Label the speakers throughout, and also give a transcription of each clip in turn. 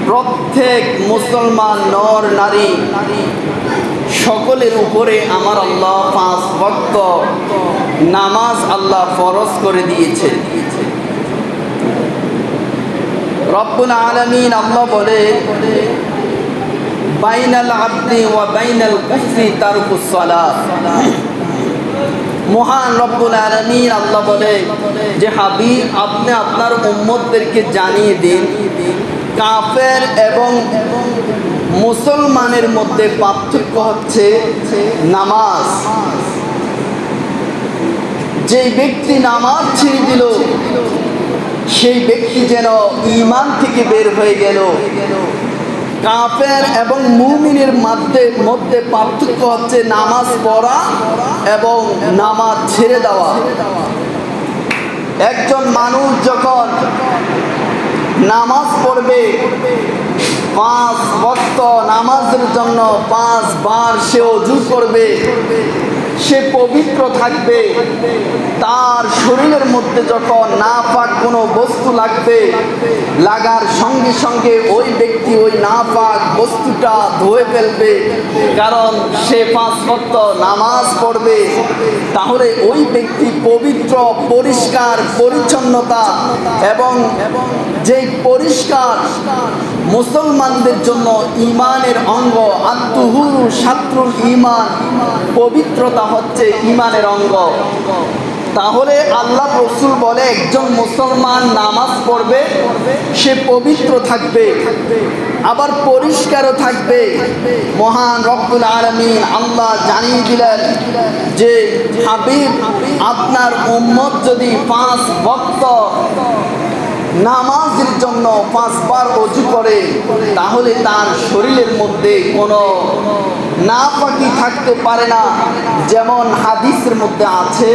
Speaker 1: প্রত্যেক মুসলমান নর নারী সকলের উপরে আমার আল্লাহ 5 ওয়াক্ত নামাজ আল্লাহ ফরজ করে দিয়েছে। রব্বুল আলামিন আল্লাহ বলে, বাইনাল আবদি ওয়া বাইনাল কুফরি তারকুস সালাত। মহান রব্বুল আলামিন আল্লাহ বলে যে হাবিব, আপনি আপনার উম্মতদেরকে জানিয়ে দিন, কাফের এবং মুসলমানের মধ্যে পার্থক্য হচ্ছে নামাজ। যে ব্যক্তি নামাজ ছেড়ে দিল সেই ব্যক্তি যেন ঈমান থেকে বের হয়ে গেল। কাফের এবং মুমিনের মধ্যে পার্থক্য হচ্ছে নামাজ পড়া এবং নামাজ ছেড়ে দেওয়া। একজন মানুষ যখন নামাজ পড়বে, 5 ওয়াক্ত নামাজের জন্য 5 বার সে ওযু করবে, সে পবিত্র থাকবে। তার শরীরের মধ্যে যখন নাপাক কোনো বস্তু লাগবে, লাগার সঙ্গে সঙ্গে ওই ব্যক্তি ওই নাপাক বস্তুটা ধুয়ে ফেলবে, কারণ সে 5 ওয়াক্ত নামাজ পড়বে। তাহলে ওই ব্যক্তি পবিত্র, পরিষ্কার পরিচ্ছন্নতা এবং যেই পরিষ্কার মুসলমানদের জন্য ঈমানের অঙ্গ, আত-তুহুরু শাত্রুল ঈমান, পবিত্রতা হচ্ছে ঈমানের অঙ্গ। তাহলে আল্লাহ রাসূল বলে, একজন মুসলমান নামাজ পড়বে, সে পবিত্র থাকবে, আবার পরিষ্কারও থাকবে। মহান রব্বুল আলামিন আল্লাহ জানিয়ে দিলেন যে হাবিব, আপনার উম্মত যদি 5 ওয়াক্ত নামাজের জন্য 5 বার ওযু করে, তাহলে তার শরীরের মধ্যে কোনো নাপাকি থাকতে পারে না। যেমন হাদিসের মধ্যে আছে,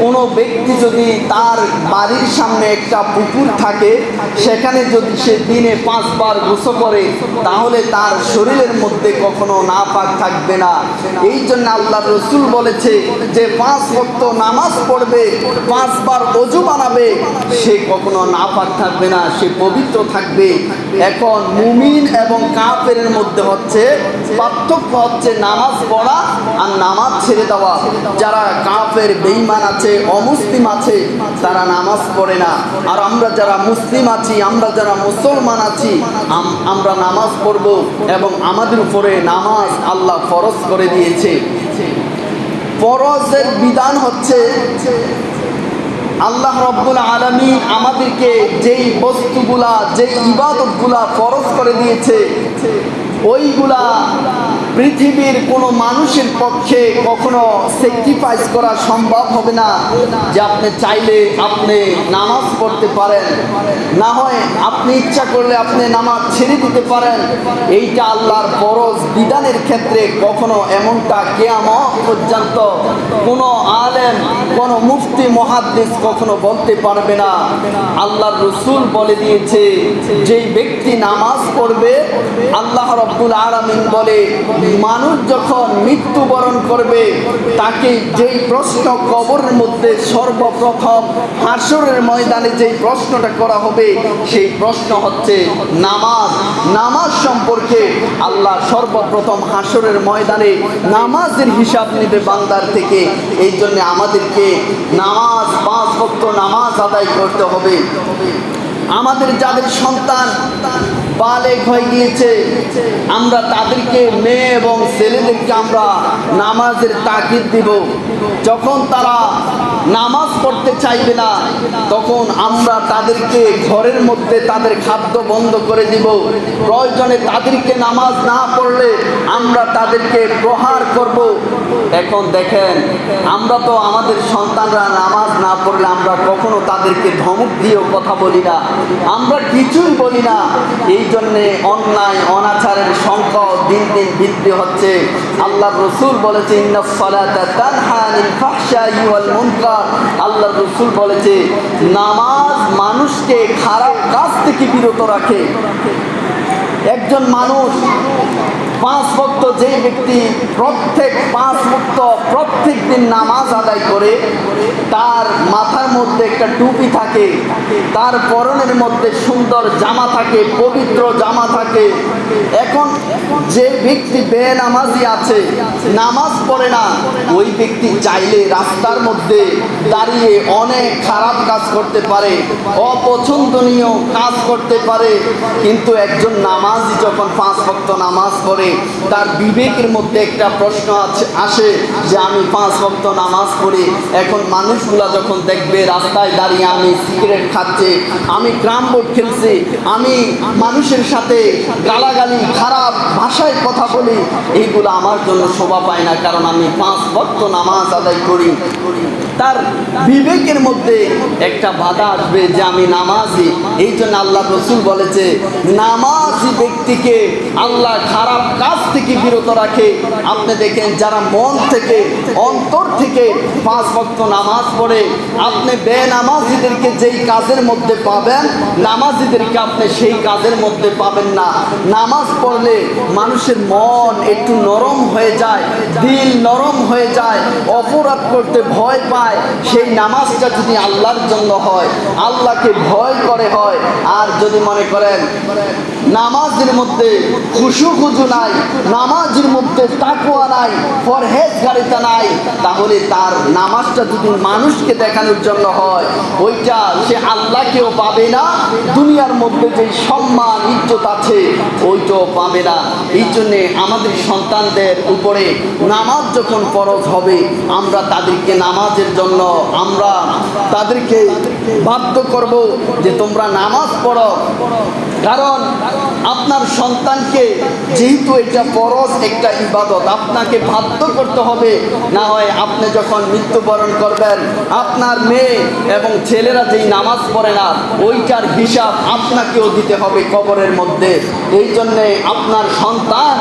Speaker 1: কোনো ব্যক্তি যদি তার বাড়ির সামনে একটা পুকুর থাকে, সেখানে যদি সে দিনে 5 বার গোসল করে, তাহলে তার শরীরের মধ্যে কখনো নাপাক থাকবে না। এই জন্য আল্লাহ রাসূল বলেছে যে 5 ওয়াক্ত নামাজ পড়বে, 5 বার ওযু বানাবে, সে কখনো নাপাক থাকবে না, সে পবিত্র থাকবে। এখন মুমিন এবং কাফেরের মধ্যে হচ্ছে পার্থক্য হচ্ছে নামাজ পড়া আর নামাজ ছেড়ে দেওয়া। যারা কাফের, বেঈমান আছে, অমুসলিম আছে, তারা নামাজ পড়ে না। আর আমরা যারা মুসলিম আছি, আমরা যারা মুসলমান আছি, আমরা নামাজ পড়ব এবং আমাদের উপরে নামাজ আল্লাহ ফরজ করে দিয়েছে। ফরজের বিধান হচ্ছে আল্লাহ রব্বুল আলামিন আমাদেরকে যেই বস্তুগুলা, যেই ইবাদতগুলা ফরজ করে দিয়েছে, ওইগুলা পৃথিবীর কোনো মানুষের পক্ষে কখনো স্যাক্রিফাইস করা সম্ভব হবে না। যে আপনি চাইলে আপনি নামাজ পড়তে পারেন, না হয় আপনি ইচ্ছা করলে আপনি নামাজ ছেড়ে দিতে পারেন। এইটা আল্লাহর ফরজ বিধানের ক্ষেত্রে কখনো এমনটা কিয়ামত পর্যন্ত কোনো আলেম, কোনো মুফতি, মুহাদ্দিস কখনো বলতে পারবে না। আল্লাহর রাসূল বলে দিয়েছে, যেই ব্যক্তি নামাজ পড়বে, আল্লাহ রব্বুল আলামিন বলে, মানুষ যখন মৃত্যুবরণ করবে, তাকে যেই প্রশ্ন কবরের মধ্যে সর্বপ্রথম হাসরের ময়দানে যেই প্রশ্নটা করা হবে, সেই প্রশ্ন হচ্ছে নামাজ। নামাজ সম্পর্কে আল্লাহ সর্বপ্রথম হাসরের ময়দানে নামাজের হিসাব নেবে বান্দার থেকে। এই জন্য আমাদেরকে নামাজ, 5 ওয়াক্ত নামাজ আদায় করতে হবে। আমাদের যাদের সন্তান বালেগ হয়ে গিয়েছে, আমরা তাদেরকে, মেয়ে এবং ছেলেদেরকে আমরা নামাজের তাকিদ দিব। যখন তারা নামাজ পড়তে চাইবে না, তখন আমরা তাদেরকে ঘরের মধ্যে তাদের খাদ্য বন্ধ করে দিব। প্রয়োজনে তাদেরকে নামাজ না পড়লে আমরা তাদেরকে প্রহার করব। এখন দেখেন, আমরা তো আমাদের সন্তানরা নামাজ না পড়লে আমরা কখনো তাদেরকে ধমক দিয়েও কথা বলি না, আমরা কিছুই বলি না। এই জন্যে অন্যায় অনাচারের সংখ্যা দিন দিন বৃদ্ধি হচ্ছে। আল্লাহর রাসূল বলেছে, ইন্নাস সালাতা তানহা আনিল ফাহশাই ওয়াল মুনকার। আল্লাহর রাসূল বলেছে, নামাজ মানুষকে খারাপ কাজ থেকে বিরত রাখে। একজন মানুষ পাঁচ ওয়াক্ত যেই ব্যক্তি প্রত্যেক পাঁচ ওয়াক্ত প্রত্যেক দিন নামাজ আদায় করে, তার মাথার মধ্যে একটা টুপি থাকে, তার পরনের মধ্যে সুন্দর জামা থাকে, পবিত্র জামা থাকে। এখন যে ব্যক্তি বেনামাজি আছে, নামাজ পড়ে না, ওই ব্যক্তি চাইলে রাস্তার মধ্যে দাঁড়িয়ে অনেক খারাপ কাজ করতে পারে, অপছন্দনীয় কাজ করতে পারে। কিন্তু একজন নামাজি যখন পাঁচ ওয়াক্ত নামাজ পড়ে, তার বিবেকের মধ্যে একটা প্রশ্ন আসে যে আমি পাঁচ ওয়াক্ত নামাজ পড়ি, এখন মানুষগুলা যখন দেখবে রাস্তায় দাঁড়িয়ে আমি সিগারেট খাচ্ছি, আমি ক্রাম বোর্ড খেলছি, আমি মানুষের সাথে গালাগালি খারাপ ভাষায় কথা বলি, এইগুলো আমার জন্য শোভা পায় না, কারণ আমি পাঁচ ওয়াক্ত নামাজ আদায় করি। তার বিবেকের মধ্যে একটা বাধা আসবে যে আমি নামাজি। এই জন্য আল্লাহ রসুল বলেছে, নামাজি ব্যক্তিকে আল্লাহ খারাপ কাজ থেকে বিরত রাখে। আপনি দেখেন যারা মন থেকে অন্তর থেকে পাঁচ ওয়াক্ত নামাজ পড়ে, আপনি বেনামাজিদেরকে যেই কাজের মধ্যে পাবেন, নামাজিদেরকে আপনি সেই কাজের মধ্যে পাবেন না। নামাজ পড়লে মানুষের মন একটু নরম হয়ে যায়, দিল নরম হয়ে যায়, অপরাধ করতে ভয় পায়। সেই নামাজটা যদি আল্লাহর জন্য হয়, আল্লাহকে ভয় করে হয়, আর যদি মনে করেন নামাজের মধ্যে খুশু নাই, নামাজের মধ্যে তাকওয়া নাই, পরহেজগারিতা নাই, তাহলে তার নামাজটা যদি মানুষকে দেখানোর জন্য হয়, ওইটা সে আল্লাহকেও পাবে না, দুনিয়ার মধ্যে যে সম্মান ইজ্জত আছে ওইটাও পাবে না। এই জন্যে আমাদের সন্তানদের উপরে নামাজ যখন ফরজ হবে, আমরা তাদেরকে নামাজের জন্য আমরা তাদেরকে বাধ্য করব যে তোমরা নামাজ পড়ো। কারণ আপনার সন্তানকে যেহেতু এটা ফরজ একটা ইবাদত, আপনাকে বাধ্য করতে হবে। না হয় আপনি যখন মৃত্যুবরণ করবেন, আপনার মেয়ে এবং ছেলেরা যেই নামাজ পড়ে না, ওইটার হিসাব আপনাকেও দিতে হবে কবরের মধ্যে। এই জন্যে আপনার সন্তান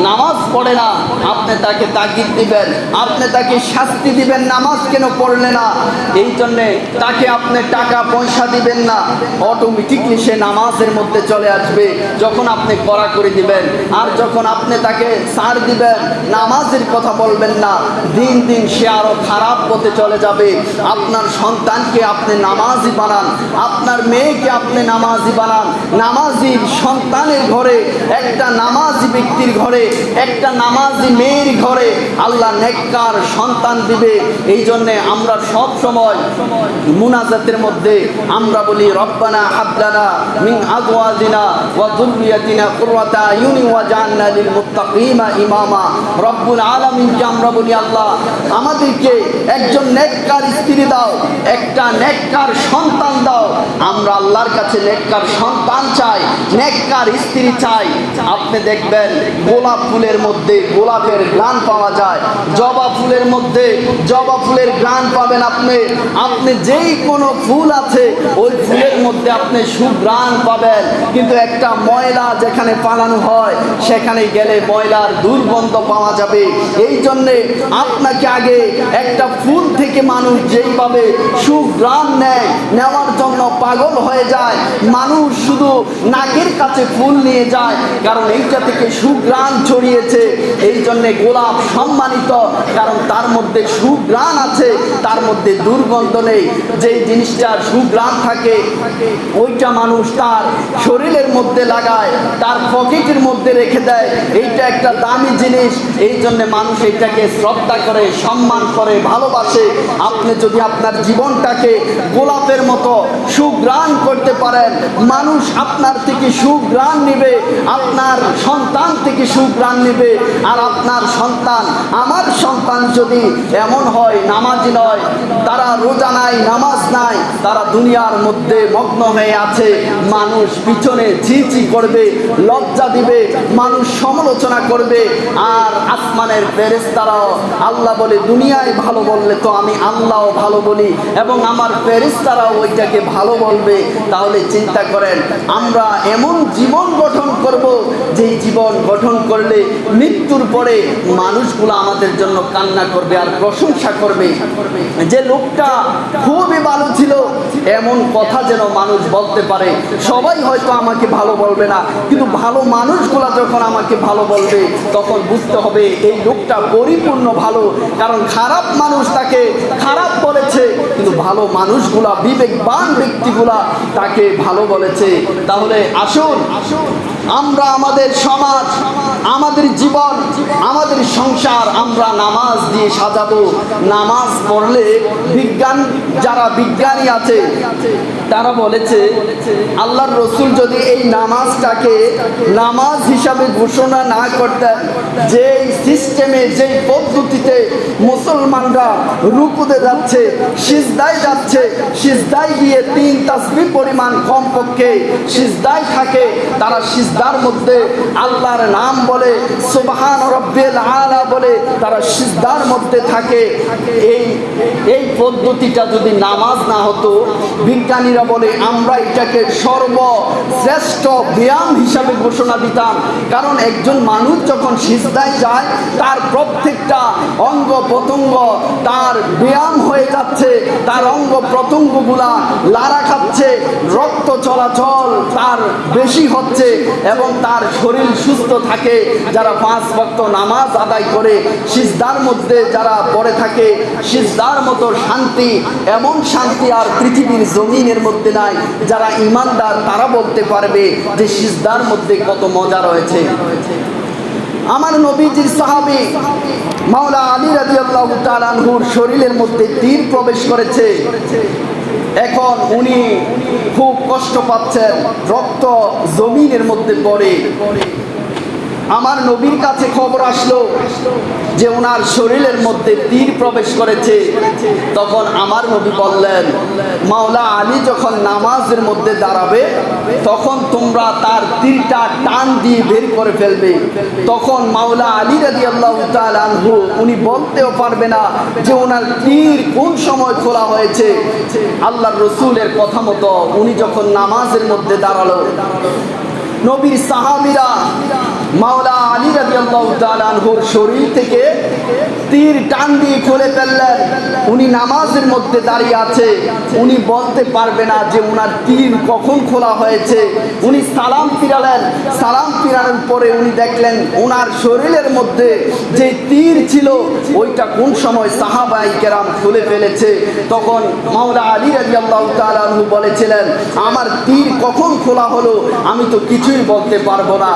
Speaker 1: নামাজ পড়ে না, আপনি তাকে তাগিদ দিবেন, আপনি তাকে শাস্তি দিবেন, নামাজ কেন পড়লে না। এই জন্যে তাকে আপনি টাকা পয়সা দিবেন না, অটোমেটিকলি সে নামাজের মধ্যে চলে আসবে যখন আপনি কড়া করে দিবেন। আর যখন আপনি তাকে ছাড় দিবেন, নামাজের কথা বলবেন না, দিন দিন সে আরো খারাপ পথে চলে যাবে। আপনার সন্তানকে আপনি নামাজি বানান, আপনার মেয়েকে আপনি নামাজি বানান। নামাজি সন্তানের ঘরে, একটা নামাজি ব্যক্তির ঘরে, একটা নামাজি মেয়ের ঘরে আল্লাহ নেককার সন্তান দিবে। এই জন্যে আমরা সব সময় মুনাজাতের মধ্যে আমরা বলি, রব্বানা হাবলানা মিন আজওয়াজিনা ওয়া যুররিয়াতিনা কুররাতা আয়ুনি ওয়াজআলনা লিল মুত্তাকিনা ইমামা। রব্বুল আলামিনকে আমরা বলি, আল্লাহ আমাদেরকে একজন নেককার স্ত্রী দাও, একটা নেককার সন্তান দাও। আমরা আল্লাহর কাছে নেককার সন্তান চাই, নেককার স্ত্রী চাই। আপনি দেখবেন গোলাপ ফুলের মধ্যে গোলাপের ঘ্রাণ পাওয়া যায়, জবা ফুলের মধ্যে জবা ফুলের ঘ্রাণ পাবেন। আপনি যেই কোনো ফুল আছে ওই ফুলের মধ্যে আপনি সুঘ্রাণ পাবেন, কিন্তু একটা ময়লা যেখানে পালানো হয় সেখানে গেলে ময়লার দুর্গন্ধ পাওয়া যাবে। এই জন্যে আপনাকে আগে একটা ফুল থেকে মানুষ যেইভাবে সুঘ্রাণ নেয়, নেওয়ার জন্য পাগল হয়ে যায়, মানুষ শুধু নাকের কাছে ফুল নিয়ে যায়, কারণ এইটা থেকে সুঘ্রাণ ছড়িয়েছে। এই জন্যে গোলাপ সম্মানিত, কারণ তার মধ্যে সুঘ্রাণ আছে, তার মধ্যে দুর্গন্ধ নেই। যেই জিনিসটার সুঘ্রাণ থাকে ওইটা মানুষ তার শরীরের মধ্যে লাগায়, তার পকেটের মধ্যে রেখে দেয়। এইটা একটা দামি জিনিস, এই জন্য মানুষ এটাকে শ্রদ্ধা করে, সম্মান করে, ভালোবাসে। আপনি যদি আপনার জীবনটাকে গোলাপের মতো সুঘ্রাণ করতে পারেন, মানুষ আপনার থেকে সুঘ্রাণ নেবে, আপনার সন্তান থেকে সুঘ্রাণ নেবে। আর আপনার সন্তান, আমার সন্তান যদি এমন হয় নামাজি নয়, তারা রোজা নাই, নামাজ নাই, তারা দুনিয়ার মধ্যে মগ্ন হয়ে আছে, মানুষ পিছনে ঝিঝি করবে, লজ্জা দিবে, মানুষ সমালোচনা করবে। আর আসমানের ফেরেশতারাও, আল্লাহ বলে দুনিয়ায় ভালো বললে তো আমি আল্লাহও ভালো বলি এবং আমার ফেরেশতারাও ওইটাকে ভালো বলবে। তাহলে চিন্তা করেন, আমরা এমন জীবন গঠন করব যেই জীবন জীবন গঠন করলে মৃত্যুর পরে মানুষগুলো আমাদের জন্য কান্না করবে আর প্রশংসা করবে যে লোকটা খুবই ভালো ছিল, এমন কথা যেন মানুষ বলতে পারে। সবাই হয়তো আমাকে ভালো বলবে না, কিন্তু ভালো মানুষগুলা যখন আমাকে ভালো বলবে তখন বুঝতে হবে এই লোকটা পরিপূর্ণ ভালো, কারণ খারাপ মানুষ তাকে খারাপ বলেছে, কিন্তু ভালো মানুষগুলা, বিবেকবান ব্যক্তিগুলা তাকে ভালো বলেছে। তাহলে আসুন আমরা আমাদের সমাজ, আমাদের জীবন, আমাদের সংসার আমরা নামাজ দিয়ে সাজাবো। নামাজ পড়লে যারা বিজ্ঞানী আছে তারা বলেছে আল্লাহর রসুল যদি এই নামাজটাকে নামাজ হিসাবে ঘোষণা না করতেন, যেই সিস্টেমে, যেই পদ্ধতিতে মুসলমানরা রুকুতে যাচ্ছে, সিজদায় যাচ্ছে, সিজদায় গিয়ে 3 তাসবিহ পরিমাণ কমপক্ষে সিজদায় থাকে, তারা সিজদার মধ্যে আল্লাহর নাম বলে, সুবহান রাব্বিল আলা বলে তারা সিজদার মধ্যে থাকে। এই পদ্ধতিটা যদি নামাজ না হতো, বিজ্ঞানীরা বলে আমরা এটাকে সর্বশ্রেষ্ঠ ব্যায়াম হিসাবে ঘোষণা দিতাম। কারণ একজন মানুষ যখন সিজদায় যায় তার প্রত্যেকটা অঙ্গ প্রত্যঙ্গ তার ব্যায়াম হয়ে যাচ্ছে, তার অঙ্গ প্রত্যঙ্গগুলা লাড়া খাচ্ছে, রক্ত চলাচল তার বেশি হচ্ছে এবং তার শরীর সুস্থ থাকে। যারা 5 ওয়াক্ত নামাজ আদায় করে সিজদার মধ্যে যারা পড়ে থাকে, সিজদার মতো শান্তি, এমন শান্তি আর পৃথিবীর জমিনের মধ্যে নাই। যারা ঈমানদার তারা বলতে পারবে যে সিজদার মধ্যে কত মজা রয়েছে। আমার নবীজির সাহাবী মাওলা আলী রাদিয়াল্লাহু তাআলা আনহুর শরীরের মধ্যে তীর প্রবেশ করেছে। এখন উনি খুব কষ্ট পাচ্ছেন, রক্ত জমিনের মধ্যে পড়ে। আমার নবীর কাছে খবর আসলো যে ওনার শরীরের মধ্যে তীর প্রবেশ করেছে। তখন আমার নবী বললেন, মাওলা আলী যখন নামাজের মধ্যে দাঁড়াবে তখন তোমরা তার তীরটা টান দিয়ে বের করে ফেলবে। তখন মাওলা আলী রাদিয়াল্লাহু তাআলা আনহু উনি বলতেও পারবে না যে ওনার তীর কোন সময় খোলা হয়েছে। আল্লাহর রসুলের কথা মতো উনি যখন নামাজের মধ্যে দাঁড়ালো, নবীর সাহাবীরা মাওলা আলী রাদিয়াল্লাহু তাআলা আনহুর শরীর থেকে তীর টান দিয়ে খুলে ফেললেন। উনি নামাজের মধ্যে দাঁড়িয়ে আছে, উনি বলতে পারবে না যে ওনার তীর কখন খোলা হয়েছে। উনি সালাম ফিরালেন, সালাম ফিরানোর পরে উনি দেখলেন ওনার শরীরের মধ্যে যে তীর ছিল ওইটা কোন সময় সাহাবায়ে কেরাম খুলে ফেলেছে। তখন মাওলা আলী রাদিয়াল্লাহু তাআলা আনহু বলেছিলেন, আমার তীর কখন খোলা হলো আমি তো কিছুই বলতে পারবো না।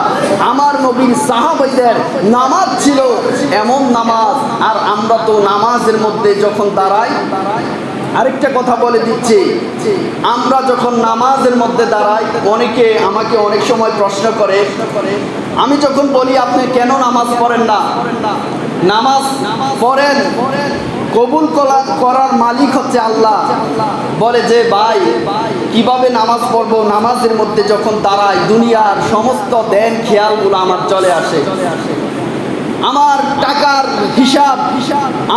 Speaker 1: আমার নবীর সাহাবাইদের নামাজ ছিল এমন নামাজ, আর আমরা তো নামাজের মধ্যে যখন দাঁড়াই, আরেকটা কথা বলে দিচ্ছি, আমরা যখন নামাজের মধ্যে দাঁড়াই অনেকে আমাকে অনেক সময় প্রশ্ন করে, আমি যখন বলি আপনি কেন নামাজ পড়েন না, নামাজ পড়েন, কবুল করার মালিক হচ্ছে আল্লাহ। বলে যে ভাই কিভাবে নামাজ পড়বো, নামাজের মধ্যে যখন দাঁড়াই দুনিয়ার সমস্ত ধ্যান খেয়ালগুলো আমার চলে আসে, আমার টাকার হিসাব,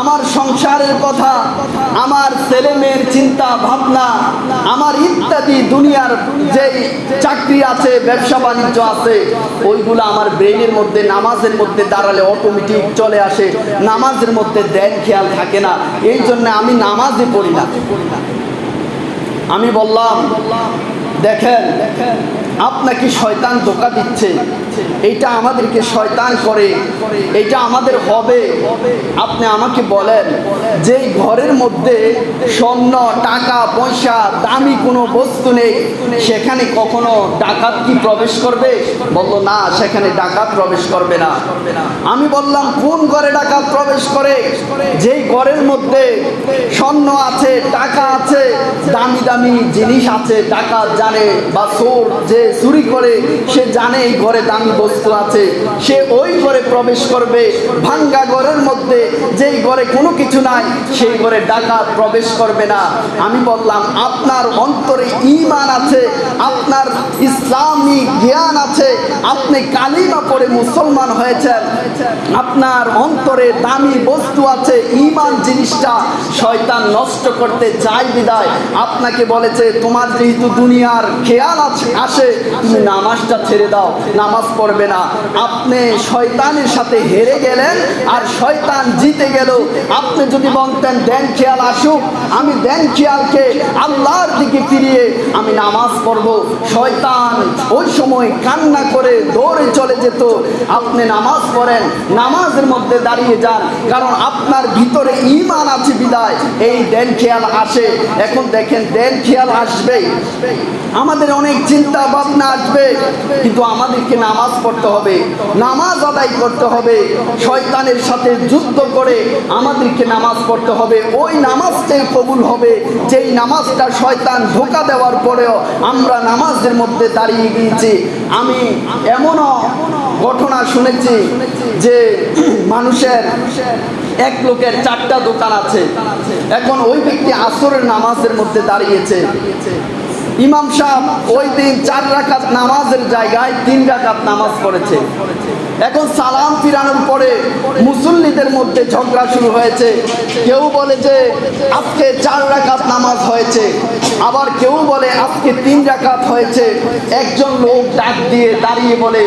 Speaker 1: আমার সংসারের কথা, আমার ছেলে মেয়ের চিন্তা ভাবনা, আমার ইত্যাদি দুনিয়ার যেই চাকরি আছে, ব্যবসা বাণিজ্য আছে, ওইগুলো আমার ব্রেনের মধ্যে নামাজের মধ্যে দাঁড়ালে অটোমেটিক চলে আসে। নামাজের মধ্যে ধ্যান খেয়াল থাকে না, এই জন্য আমি নামাজই পড়ি না। আমি বললাম, দেখেন আপনাকে শয়তান ধোঁকা দিচ্ছে, এইটা আমাদেরকে শয়তান করে, এইটা আমাদের হবে। আপনি আমাকে বলেন যে ঘরের মধ্যে স্বর্ণ, টাকা পয়সা, দামি কোনো বস্তু নেই, সেখানে কখনো ডাকাত কি প্রবেশ করবে? বলল না, সেখানে ডাকাত প্রবেশ করবে না। আমি বললাম কোন ঘরে ডাকাত প্রবেশ করে? যেই ঘরের মধ্যে স্বর্ণ আছে, টাকা আছে, দামি দামি জিনিস আছে, ডাকাত জানে বা চোর যে চুরি করে সে জানে এই ঘরে দামি বস্তু আছে, সে ওই ঘরে প্রবেশ করবে। ভাঙ্গা ঘরের মধ্যে যেই ঘরে কোনো কিছু নাই সেই ঘরে ডাকাত প্রবেশ করবে না। আমি বললাম আপনার অন্তরে ঈমান আছে, আপনার ইসলামী জ্ঞান আছে, আপনি কালিমা পড়ে করে মুসলমান হয়েছেন, আপনার অন্তরে দামি বস্তু আছে, ঈমান জিনিসটা শয়তান নষ্ট করতে চায় বিদায় আপনাকে বলেছে তোমার যেহেতু দুনিয়ার খেয়াল আসে তুমি নামাজটা ছেড়ে দাও, নামাজ পড়বে না। আপনি শয়তানের সাথে হেরে গেলেন আর শয়তান জিতে গেল। আপনি যদি বলতেন দেন খেয়াল আসুক, আমি দেন খেয়ালকে আল্লাহর দিকে ফিরিয়ে আমি নামাজ পড়ব, শয়তান ওই সময় কান্না করে দৌড়ে চলে যেত। আপনি নামাজ পড়েন, নামাজের মধ্যে দাঁড়িয়ে যান, কারণ আপনার ভিতরে ঈমান আছে বিদায় এই দেন খেয়াল আসে। এখন দেখেন দেন খেয়াল আসবে, আমাদের অনেক চিন্তা ভাবনা আসবে, কিন্তু আমাদেরকে নামাজ পড়তে হবে, নামাজ আদায় করতে হবে, শয়তানের সাথে যুদ্ধ করে আমাদেরকে নামাজ পড়তে হবে। ওই নামাজটাই কবুল হবে যেই নামাজটা শয়তান ধোঁকা দেওয়ার পরেও আমরা নামাজের মধ্যে দাঁড়িয়ে গিয়েছি। আমি এমনও ঘটনা শুনেছি যে মানুষের এক লোকের 4টা দোকান আছে, এখন ওই ব্যক্তি আসরের নামাজের মধ্যে দাঁড়িয়েছে, ইমাম সাহেব ওই দিন 4 রাকাত নামাজের জায়গায় 3 রাকাত নামাজ পড়েছে। এখন সালাম ফিরানোর পরে মুসল্লিদের মধ্যে ঝগড়া শুরু হয়েছে। কেউ বলে যে আজকে 4 রাকাত নামাজ হয়েছে, আবার কেউ বলে আজকে 3 রাকাত হয়েছে। একজন লোক ডাক দিয়ে দাঁড়িয়ে বলে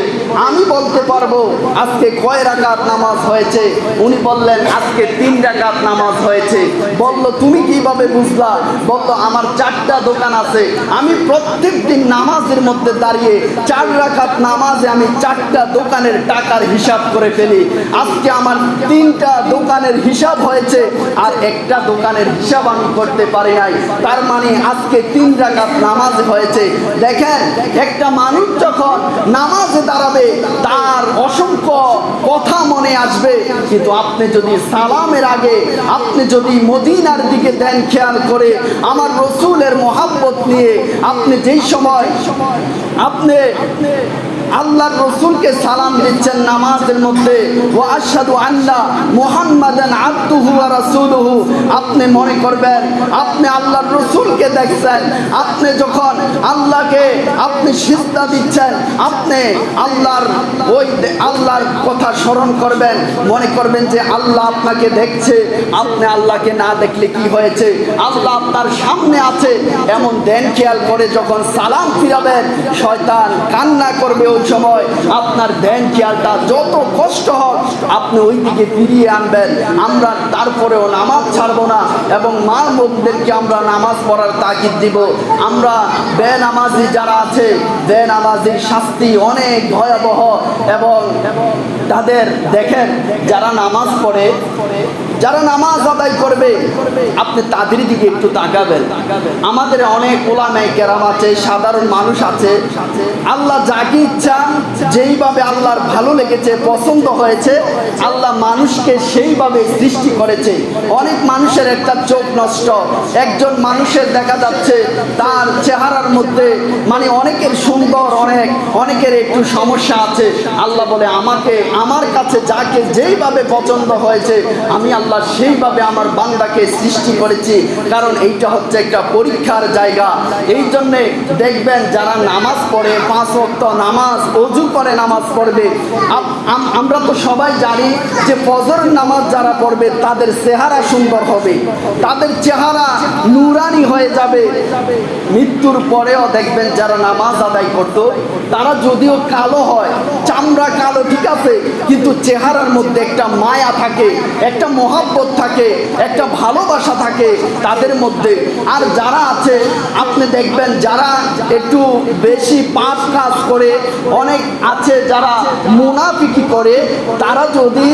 Speaker 1: আমি বলতে পারবো আজকে কয় রাকাত নামাজ হয়েছে। উনি বললেন আজকে 3 রাকাত নামাজ হয়েছে। বলল তুমি কিভাবে বুঝলা? বলল আমার 4টা দোকান আছে, আমি প্রত্যেক দিন নামাজের মধ্যে দাঁড়িয়ে 4 রাকাত নামাজে আমি 4টা দোকানের টাকার হিসাব করে ফেলি। আজকে আমার 3টা দোকানের হিসাব হয়েছে আর একটা দোকানের হিসাব আমি করতে পারি নাই, তার মানে আজকে 3 রাকাত নামাজ হয়েছে। দেখেন একটা মানুষ যখন নামাজে দাঁড়াবে তার অসংখ্য কথা মনে আসবে, কিন্তু আপনি যদি সালামের আগে আপনি যদি মদিনার দিকে দেন খেয়াল করে আমার রসুলের মহাব্বত নিয়ে আপনি যেই সময় আপনি আল্লাহর রসুলকে সালাম দিচ্ছেন নামাজের মধ্যে, ওয়া আশহাদু আন্না মুহাম্মাদান আবদুহু ওয়া রাসূলুহু, আপনি মনে করবেন আপনি আল্লাহর রসুলকে দেখছেন। আপনি যখন আল্লাহকে আপনি সিজদা দিচ্ছেন আপনি আল্লাহর কথা স্মরণ করবেন, মনে করবেন যে আল্লাহ আপনাকে দেখছে। আপনি আল্লাহকে না দেখলে কি হয়েছে, আল্লাহ আপনার সামনে আছে এমন দেন খেয়াল করে যখন সালাম ফিরাবেন শয়তান কান্না করবে। ওই সময় আপনার দেন খেয়ালটা যত কষ্ট হোক আপনি ওই দিকে ফিরিয়ে আনবেন। আমরা তারপরেও নামাজ ছাড়বো না এবং মা বোনদেরকে আমরা নামাজ পড়ার তাগিদ দিব। আমরা বেনামাজি যারা আছে, বেনামাজির শাস্তি অনেক ভয়াবহ এবং তাদের দেখেন যারা নামাজ পড়ে, যারা নামাজ আদায় করবে আপনি তাদের দিকে একটু তাকাবেন। আমাদের অনেক ওলামায়ে কেরাম আছে, সাধারণ মানুষ আছে, আল্লাহ যাকে ইচ্ছা যেইভাবে আল্লাহর ভালো লেগেছে পছন্দ হয়েছে আল্লাহ মানুষকে সেইভাবে সৃষ্টি করেছে। অনেক মানুষের একটা চোখ নষ্ট, একজন মানুষের দেখা যাচ্ছে তার চেহারার মধ্যে মানে অনেকের সুন্দর, অনেকের একটু সমস্যা আছে। আল্লাহ বলে আমার কাছে যাকে যেইভাবে পছন্দ হয়েছে আমি আল্লাহ সেইভাবে আমার বান্দাকে সৃষ্টি করেছি, কারণ এইটা হচ্ছে একটা পরীক্ষার জায়গা। এই জন্যে দেখবেন যারা নামাজ পড়ে 5 ওয়াক্ত নামাজ ওযু করে নামাজ পড়বে, আমরা তো সবাই জানি যে ফজর নামাজ যারা পড়বে তাদের চেহারা সুন্দর হবে, তাদের চেহারা নূরানি হয়ে যাবে। মৃত্যুর পরেও দেখবেন যারা নামাজ আদায় করতো তারা যদিও কালো হয়, চামড়া কালো ঠিক আছে, কিন্তু চেহারার মধ্যে একটা মায়া থাকে, একটা মহব্বত থাকে, একটা ভালোবাসা থাকে তাদের মধ্যে। আর যারা আছে আপনি দেখবেন যারা একটু বেশি পাপ কাজ করে, অনেক আছে যারা মুনাফিকি করে, তারা যদি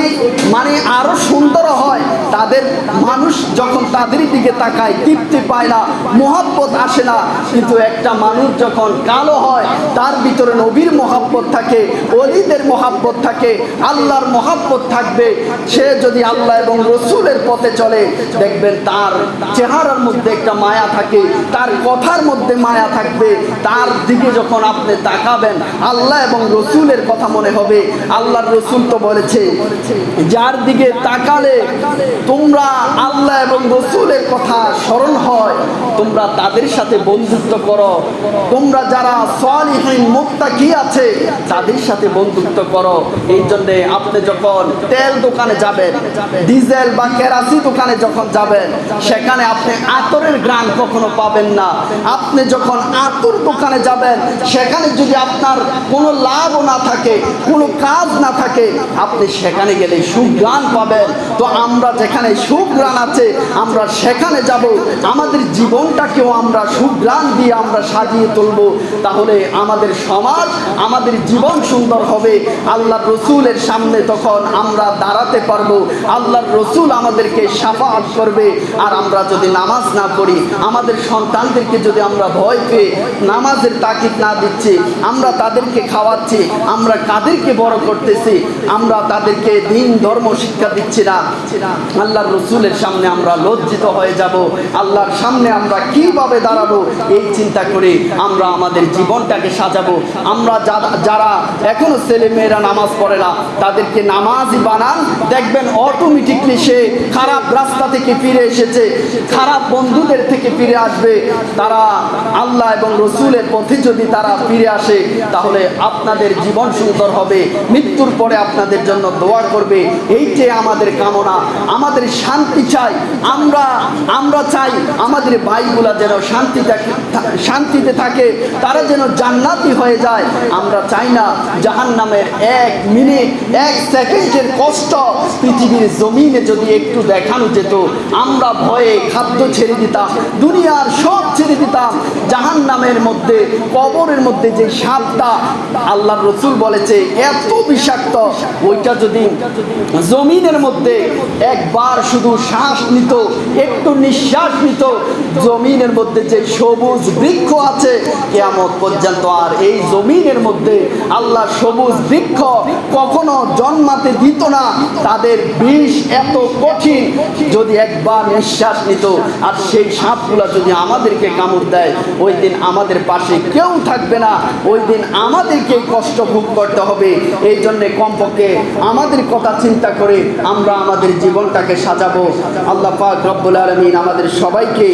Speaker 1: মানে আরো সুন্দর হয় তাদের মানুষ যখন তাদের দিকে তাকায় তৃপ্তি পায় না, মহব্বত আসে না। কিন্তু একটা মানুষ যখন কালো হয় তার ভিতরে নবীর মহব্বত থাকে, ওলিদের মহব্বত থাকে, আল্লাহর মহব্বত থাকবে। সে যদি আল্লাহ এবং রসুলের পথে চলে দেখবেন তার চেহারার মধ্যে একটা মায়া থাকে, তার কথার মধ্যে মায়া থাকবে। তার দিকে যখন আপনি তাকাবেন আল্লাহ এবং রসুলের কথা মনে হবে। আল্লাহর রাসূল তো বলেছে, যার দিকে তাকালে তোমরা আল্লাহ এবং রাসূলের কথা স্মরণ হয়, তোমরা তাদের সাথে বন্ধুত্ব করো। তোমরা যারা সালিহিন মুত্তাকি আছে তাদের সাথে বন্ধুত্ব করো। এই জন্য আপনি যখন তেল দোকানে যাবেন, ডিজেল বা কেরাসিন দোকানে যখন যাবেন, সেখানে আপনি আতরের ঘ্রাণ কখনো পাবেন না। আপনি যখন আতর দোকানে যাবেন, সেখানে যদি আপনার কোনো লাভও না থাকে, কোনো কাজ না থাকে, আপনি সেখানে গেলে সুঘ্রাণ পাবেন। তো আমরা যেখানে সুঘ্রাণ আছে আমরা সেখানে যাব, আমাদের জীবনটাকেও আমরা সুঘ্রাণ দিয়ে আমরা সাজিয়ে তুলব। তাহলে আমাদের সমাজ, আমাদের জীবন সুন্দর হবে। আল্লাহর রাসূলের সামনে তখন আমরা দাঁড়াতে পারবো, আল্লাহর রাসূল আমাদেরকে শাফাআত করবে। আর আমরা যদি নামাজ না পড়ি, আমাদের সন্তানদেরকে যদি আমরা ভয় পেয়ে নামাজের তাকিদ না দিচ্ছি, আমরা তাদেরকে খাওয়াচ্ছি, আমরা কাদেরকে বড় করতেছি, আমরা তাদেরকে দিন ধর্ম শিক্ষা দিচ্ছি না, আল্লাহর রাসূলের সামনে আমরা লজ্জিত হয়ে যাব। আল্লাহর সামনে আমরা কিভাবে দাঁড়াবো এই চিন্তা করে আমরা আমাদের জীবনটাকে সাজাবো। আমরা যারা এখনো ছেলে মেয়েরা নামাজ পড়ে না, তাদেরকে নামাজি বানান, দেখবেন অটোমেটিকলি সে খারাপ রাস্তা থেকে ফিরে এসেছে, খারাপ বন্ধুদের থেকে ফিরে আসবে। তারা আল্লাহ এবং রাসূলের পথে যদি তারা ফিরে আসে, তাহলে আপনাদের জীবন সুন্দর হবে, মৃত্যুর পরে আপনাদের জন্য দোয়া করবে। এইটাই আমাদের কামনা। আমাদের শান্তি চাই, আমরা চাই আমাদের ভাইগুলা যেন শান্তিতে থাকে, তারা যেন জান্নাতি হয়ে যায়। আমরা চাই না জাহান্নামের 1 মিনিট 1 সেকেন্ডের কষ্ট পৃথিবীর জমিনে যদি একটু দেখানো যেত, আমরা ভয়ে খাদ্য ছেড়ে দিতাম, দুনিয়ার সব ছেড়ে দিতাম। জাহান্নামের মধ্যে, কবরের মধ্যে যে সাপটা আল্লাহর রাসূল বলেছে এত বিষাক্ত, ওইটা যদি জমিনের মধ্যে একবার শুধু শ্বাস নিত, একটু নিঃশ্বাস নিত, জমিনের মধ্যে যে সবুজ বৃক্ষ আছে কিয়ামত পর্যন্ত আর এই জমিনের মধ্যে আল্লাহ সবুজ বৃক্ষ কখনো জন্মাতে দিত না। তাদের বিষ এত কঠিন, যদি একবার নিঃশ্বাস নিত, আর সেই সাপগুলা যদি আমাদেরকে কামড় দেয়, ওই দিন আমাদের পাশে কেউ থাকবে না, ওই দিন আমাদেরকে কষ্ট ভোগ করতে হবে। এই জন্যে কমপক্ষে আমাদের কথা চিন্তা করে আমরা আমাদের জীবনটাকে সাজাবো। আল্লাহ পাক রব্বুল আলামিন আমাদের সবাইকে